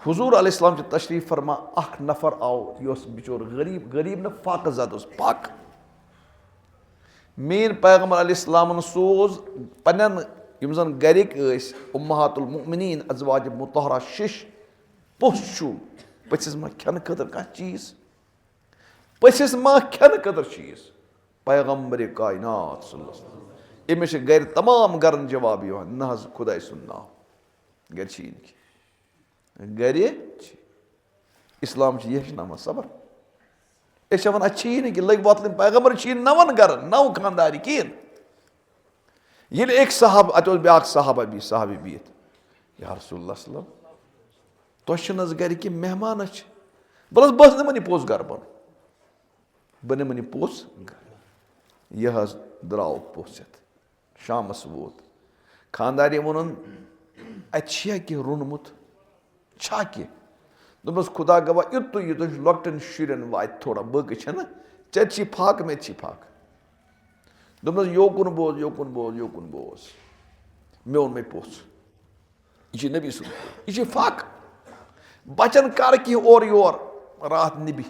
हुजूर अलैहिस्सलाम च तशरीफ फरमा अख नफर आओ यह बिचोर गरीब गरीब न फाक ज़द पाक मेन पैगम्बर अलैहिस्सलाम सोज पन्न यम जन गरिक उम्महातुल मुमिनीन अज़वाज मुतहरा शिश पोस पसिस मा खन खतर कह चीज पसिस मा खन खतर चीज पैगम्बर कायनात अमिस गर तमाम गरन जवाब न खुदा सुन नाव गर गर इस्लाम यह सबर अस वन अच्छी कि लग वतल पैगम्बर नवन गर नौ खानदारी कहें ये एक साहब अत ब्या साहबी बिहित या रसूलुल्लाह सल्लम तुम गर कि मेहमान बल बस नमन यह पोस गर बन बह नमन यह पोस गर यह द्राव पोसित शामस वोत खानदारी वोन अ रोनमुत छा कह दोपस खुदा गवाह युत लॉकटन शुरन वात थोड़ा बक चे फाक मे फाक दोपस योकुन बोज योकुन बोज योकुन बोज मे ओन मे पोस यह नबी सुन यह फाक बचन कर कह और योर रात नबी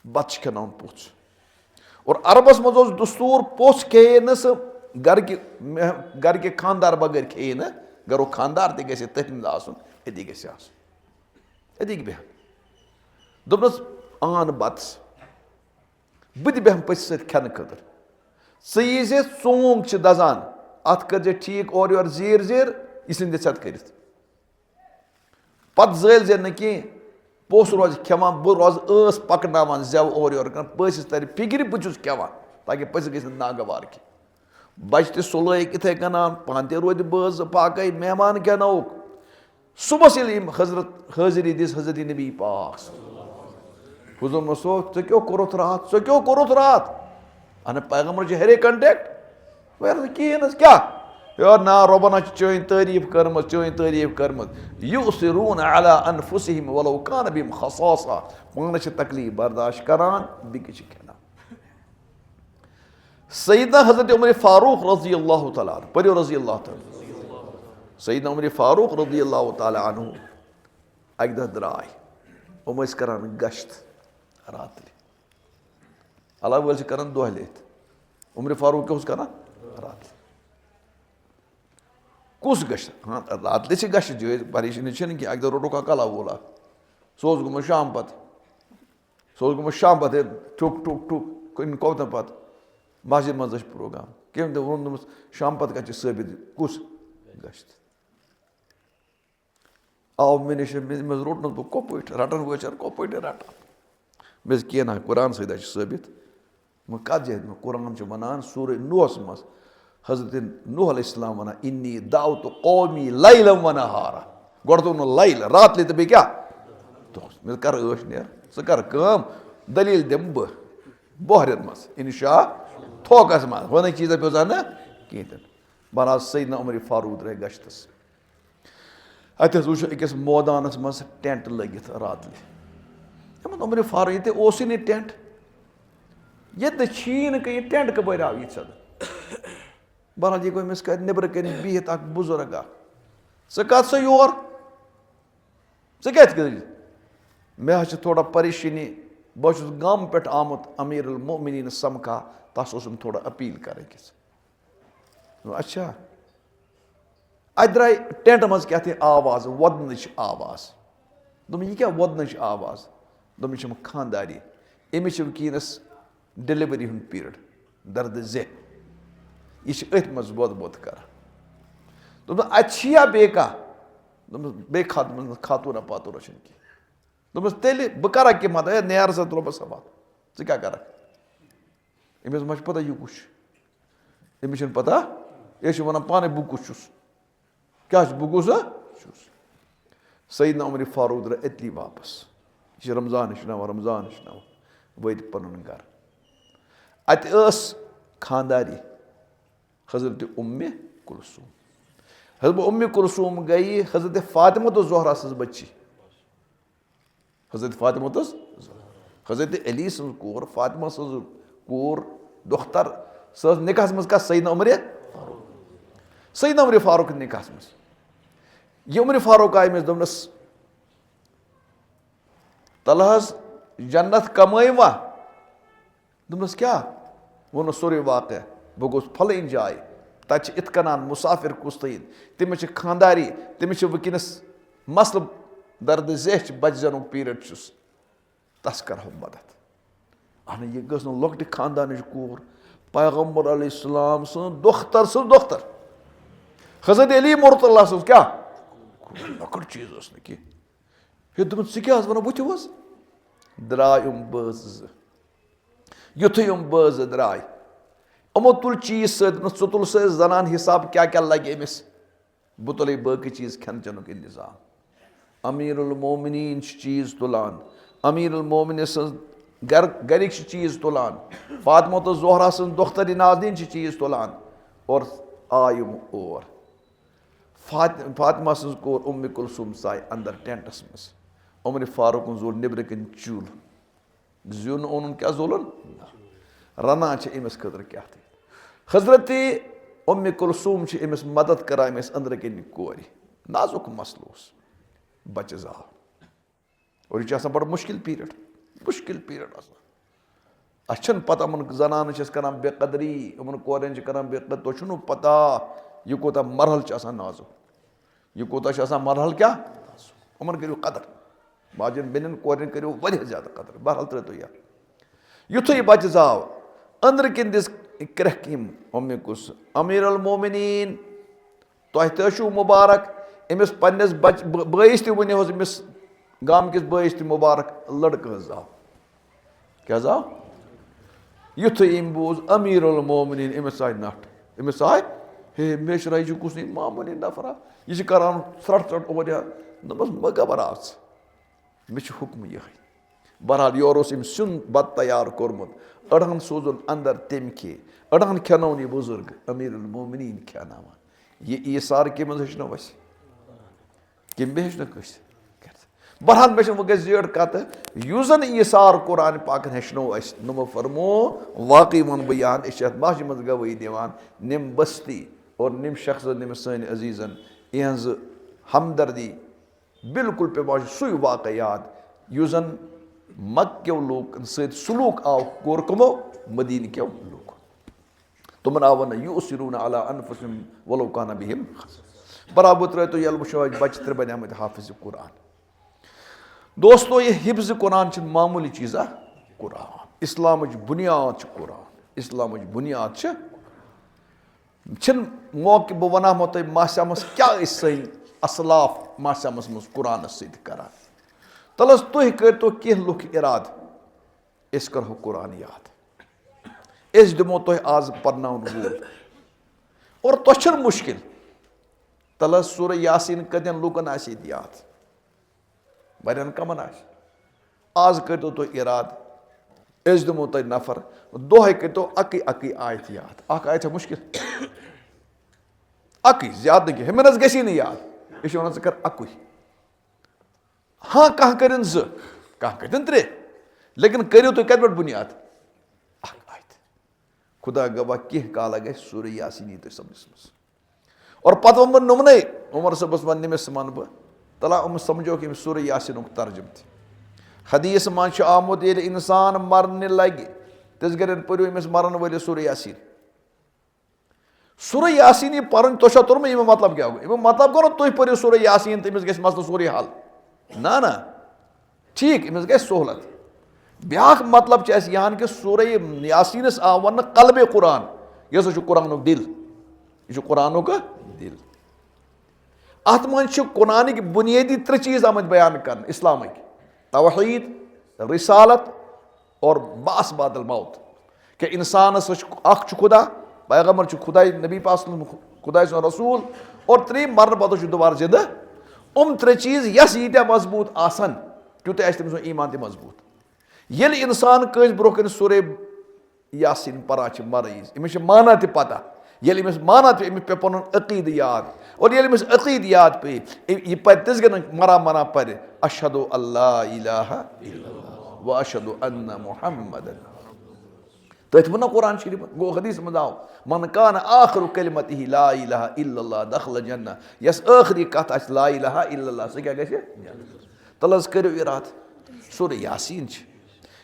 बत खन पोस और अरबस मज दस्तूर पोस खे न घर के खानदार बगैर खे न गरो खानदार तथ अदी अदी बेहन दोपस आन बत बह बेहन पस खेन खतर ज़े चोंग दजान अत कर ठीक और योर जीर जीर यह थ कर पत जल न कह पोस रोज खेवान बह रोज पकन जेव और योर पसिस तर फिक्र बह खेवान ताकि पस गई नागवार कह बच त सुलैक इथे कनान पान ते रोद बज पाक मेहमान क्या नौक सुबह हजरत हाजिरी दिस हजरत नबी पाक हुजूर सो क्यों कोरुत रात सो क्यों कोरुत रात अन पैगम्बर हरे कंटेक्ट वे कहें क्या यार ना रबना चोन तारीफ कर्म युसिरून अला अनफुसिहिम वलौ कान बिहिम खसासा पान तकलीफ बर्दाश्त करान बिक खेना सईदना हजरत उमर फारूक रजी अल्लाह तआला पर्यो रजी अल्लाह तआला सईदना उमर फारूक रजी अल्लाह तआला अन्हु अक दह द्राय हम करान गश्त रात अल्लाह वल करान दह लेत उमर फारूक क्या करान रात कुस गश्त हाँ रात गश्त जो परेशानी कि अक दह रोटो कला वोला सो गुम शाम पत ठुक ठुक ठुक कुन कोतन पत मस्जिद मज प्रोग्राम कम दोपस शाम पत कह साबित कुस गश्त आव मे नश रोट बह कोप रटन वचर कोप रटान मे कह ना कुरान सत साबित मैं कत जाए कुरान वनान सूर नूहस मज हजरत नूह अलैहिस्सलाम वनान इन्नी दावत कौमी लैलन व नहारा गोड़ तो लैल रात ले बे क्या मे कर ٲش नेर स कर दलील दिम बह बहरन मज इंशा थोकस मज वन चीज पे ना कहें बहरहाल सईदना उमर फारूक द्राय गश्तस अत वो अकिस मौदानस मज टेंट लगित रात उमर फारूक ये नी टेंट ये शीन कह टेंट कपर आव ये बहरहाल यह गो कर नबर कन बिहित बुजुर्ग स कत सा योर स क्या मे थोड़ा परेशानी बस गम पे आमुत अमीर उल मोमिनीन समखा तस थोड़ा अपील कर अच्छा अत द्राय टेंट मज क्या आवाज वदन आवाज दोप यह क्या वदन आवाज दोप यह खानदारी अमिस वकीनस डिलीवरी हूं पीरियड दर्द जे यह अथ मज वोद वोद कर दोप अच्छा बे कह बे खातून पातून कह दोपस तेल बह कर कि मत नेर सा तुल सवाल ज क्या कर अमिस मा पता यह कुछ अमिस पता यह वन पाने बह कुछ क्या बह कुछ सईदना उमर फारूक द्राय अतली वापस यह रमजान नव वत पन गर अत खानदारी हजरत उम्मे कुलसूम हजरत उम्मे कुलसूम गई हजरत फातिमा ज़हरा सज बच्ची हजरत फातिमा हजरत अली सज कोर फातिमा सज कोर दोख्तर सज निकाह मज कह सईदना उमर फारूक निकाह मज यह उमर फारूक आय मे दोपनस तलहस जन्नत कमवा दोपस क्या वो सोरे वाक़ बह गोस फलन जाए तत इत कनान मुसाफिर कुस तयन तमिस खानदारी तमिस वनस मसल दर्द जेह बच जन पीरियड तस कर मदद अह यह गस लकट खानदान कूर पैगम्बर अलैहिस्सलाम दोख्तर हजरत अली मुर्तला क्या लकट चीज कह दोपन क्या वन वो द्राय बज युथ बज द्राय यमो तुल चीज सो तुल जनान हिसाब क्या क्या लगे अमिस बह तुल बाकी चीज खेन चेन इंतजाम अमीरुल मोमिनीन चीज तुलान अमीरुल मोमिन गरिक चीज तुलान फातिमा तो ज़ोहरा सं दोख्तर नाज़नीन चीज तुलान और आयुम और फातिमा सं कोर उम्म कुलसूम साय अंदर टेंटस मज उमर फारूक जोल निबर कन चूल जुन ओन क्या जोलन रनान अमिस खतर क्या हजरत उम्म कुलसूम अमिस मदद करान अमिस अंदर कन कोर नाजुक मसल बच जाव और यह बड़ मुश्किल पीरियड अच्छन पता अमन जनान करान बेकदरी अमन कोरें करान बेकदर तो पता यह कोता मरहल नाजुक यह कोता मरहल क्या अमन करो कदर माजन बेन कोरें करो वह ज्यादा कदर बहरहाल त्रो या युथ यह बच जाव अंदर कन दिस क्रहकीम उम्म कुस अमीर अल मोमिनीन तु मुबारक अमिस पन्नस बस तन अमिस गाम किस बस त मुबारक लड़क जाव क्या जाव युथ अम बोज अमीर अल मोमिनीन अमिस आय नट अमिस आय हे मेशराई कुस मामूली नफरा यह करान सट और दपस म घबरा मे हुक्म यह बहरहाल योर सुन बत तैयार कोर्मुत अड़हन सोजन अंदर तम खे अड़हन खेनौन यह बुजुर्ग अमीर अल मोमिनीन खेनावान यह ईसार कम हेचनो अस कम बे हेचनो कस बहरहाल मे वो जेड़ कत युजन ईसार कुरान पाक हेचनो अस नमो फरमो वाकई वन बयान अत माह मज गवाही दिवान निम बस्ती और निम शख्स निम सन अजीजन इहज हमदर्दी बिल्कुल पे बाज सु वाक़ याद युजन मक्यो लोक सलूक आव कोर कमो मदीन क्यों लोक तुमन आव न युसिरून अला अनफुसिहिम वलौ कान बिहिम बराबर त्रो तो यल वुशो बच त्रे बनियामत हाफिज कुरान दोस्तों ये हिफ्ज कुरान मामूली चीज़ा कुरान इस्लाम बुनियाद कुरान इस्लाम बुनियाद मौके बह वना मो तुम माशमस क्या सन असलाफ माशमस मज कुरान सरान तलस तुह करो कह लुक इराद अस करो कुरान याद अस दिमो तुह आज पर्नाउन वूल और तुह मुश्किल तलस सूर यासीन कदन लुकन आस याद वारियन कमन आज करो तुह इराद अस दिमो तुह नफर दोहे करो अकी आयत याद अख आयत मुश्किल अकी ज्यादा नहीं हमें गसी नहीं याद यह वन कर अकुई हाँ कह कर कह त्रे लेकिन करो तुम कत पे बुनियाद आयत खुदा गवाह कह काल ग सूर यासीन तुम समझ मज और पत वो नुमन उमर सबस वन नमिस मन बह तला समझो कि सूर यासीन तर्जुम हदीस मज आमुत ये इंसान मरने लगे तिस गरन परो अमिस मरन वलिस सूर यासीन सूर यासीन यह पर्न तुषा तुर्म यह मतलब क्या गो यह मतलब गो ना तुह परो सूर यासीन तमिस गस मसल सूर हल ना ना ठीक अमिस गस सहूलत ब्याख मतलब यान कि सूर यासीनस आव वन कल्बे कुरान यह कुरानुक दिल यह कुरानुक दिल अत मज कुरानिक बुनियादी त्रे चीज आमत बयान कर इस्लामिक तौहीद रिसालत और बास बादल मौत कि इंसानस अख खुदा पैगम्बर खुदा नबी पाक खुदा रसूल और त्रीम मरन पत दोबारा जिंद त्रे चीज यस यीत्या मजबूत आसन त्यूत तम ईमान तह मजबूत ये इंसान कस ब्रो कन सूरे यासीन परान मरीज अमिस माना तह पता ये अमिस माना पे अमिस पे पन अकीद याद और ये अमिस अकीद याद पे यह पे तिस गन मरा मना पर अशहदु अल्ला इलाहा इल्लल्लाह व अशहदु अन्ना मुहम्मदन तथ वो कुरान शरीफ गो हदीस में आओ मन कान आखिर कलिमतिही ला इलाहा इल्लल्लाह दखल जन्नह यस आखिरी कथ ला इलाहा इल्लल्लाह से क्या गए तलस करो इराद सूर यासीन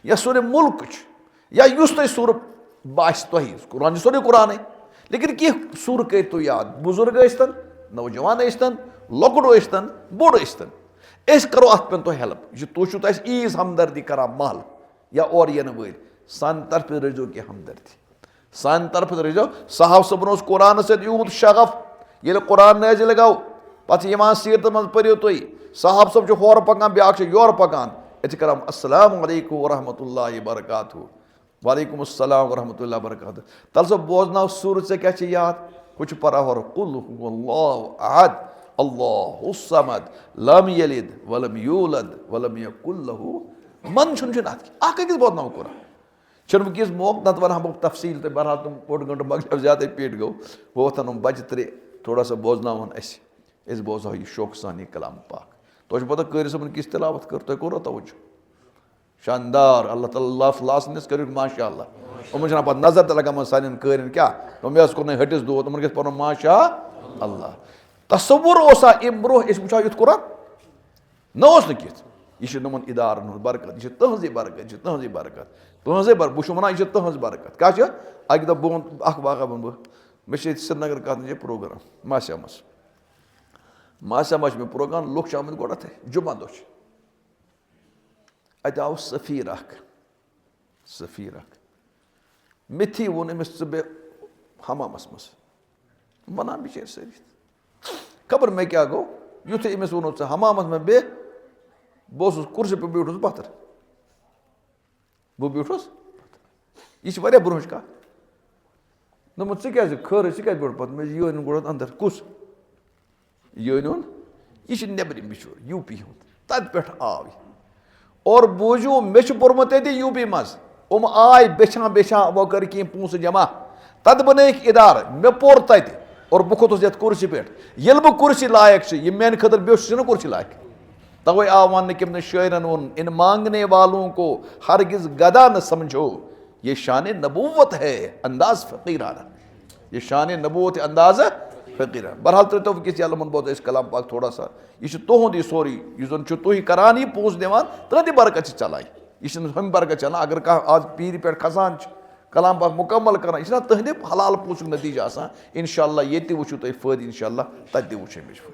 या सूर मुल्क या युस तुम सूर बास तुह कुरान सोरे कुरान लेकिन कह सूर कर तो याद बुजुर्ग यस्तन नौजवान यस्तन लकुट यस्तन बोड़ यस्तन अस करो अत पे तुम हेल्प तुम ईज हमदर्दी करान महल या और यन वल सान तरफ रजो कह हमदर्दी सान तरफ रजो साहब सबन कुरान यूत शगफ ये कुरान नाजिल गो पे सीरत मज पो तुम साहब सब हौर पकान ब्या योर पकान अत कर अस्सलाम वालेकुम वरहमतुल्लाहि वबरकातुहू वालेकुम अस्सलाम वरहमतुल्लाहि वबरकातुहू तल सब बोजनाव सूर क्या याद कुछ परा हौर कुल हुवल्लाहु अहद अल्लाहु समद लम यलिद वलम यूलद वलम यकुल लहू मन अकिस बोजनाव कुरान चुन वस मौक नत वन बह तफसील तो बहरहाल तुम बोड़ गंट मगर ज्यादा पेट गो वो वोथन बच्चे त्रे थोड़ा सा बोजनावन अस बोजो यह शौक सान यह कलाम पाक तो पता कर सबन किस तिलावत कर तुम कोर तवज्जो शानदार अल्लाह ताला लासनस कर माशा अल्लाह पे नजर तो लगा सान कर क्या मे कोर हटिस दो तुम गो माशा अल्लाह तस्वुर अम ब्रोह वो युथ कुरान न कित यह नमन इदारन हूँ बरकत यह तहजी बरकत यह तहजी बरकत तहजे बर बह वन यह तहज बरकत क्या अक दह बह वाक़ वन बह मे श्रीनगर कत प्रोग्राम मास्या मे प्रोग्राम लुक आमत गोड़े जुमा दो अत आव सफ़ीर मिथी वोन अमिस बे हमामस मज वनान बिचार सारी खबर मे क्या गो युथ अमिस वो हमामस में बे बह कुर्सी पे बैठूस पत्थर बह बैठूस यह ब्रोह कह दोप क्या खर क्या बैठ पे मे ये गोड़ अंदर कुस ये यह नबरिम बिचूर यूपी हूँ तत पे आव और बूझू मे पोर्मुत यूपी मज आय बेछा वो कर कह पोस जमा तत बन इदार मे पोर तत और बह खोतुस ये कुर्सी पे ये बह कुर्सी लायक यह मेन खतर बेह कुर्सी लायक तवे आव वन कि शायरन वोन इन मांगने वालों को हरगिज गदा न समझो ये शान नबूवत है अंदाज फ़कीराना ये शान नबूवत अंदाज फ़कीराना बहरहाल तो किस अलमन बोत इस कलाम पाक थोड़ा सा यह तुहद यह सोरी यह तुह करान यह पोस दिवान तहद बरकत चलान यह हम बरकत चलान अगर कह आज पीर पे खसान कलाम पाक मुकम्मल कर यह तहद हलाल पोसुक नतीजा इंशाअल्लाह ये वो तुम फ़ायदे इंशाअल्लाह तत वो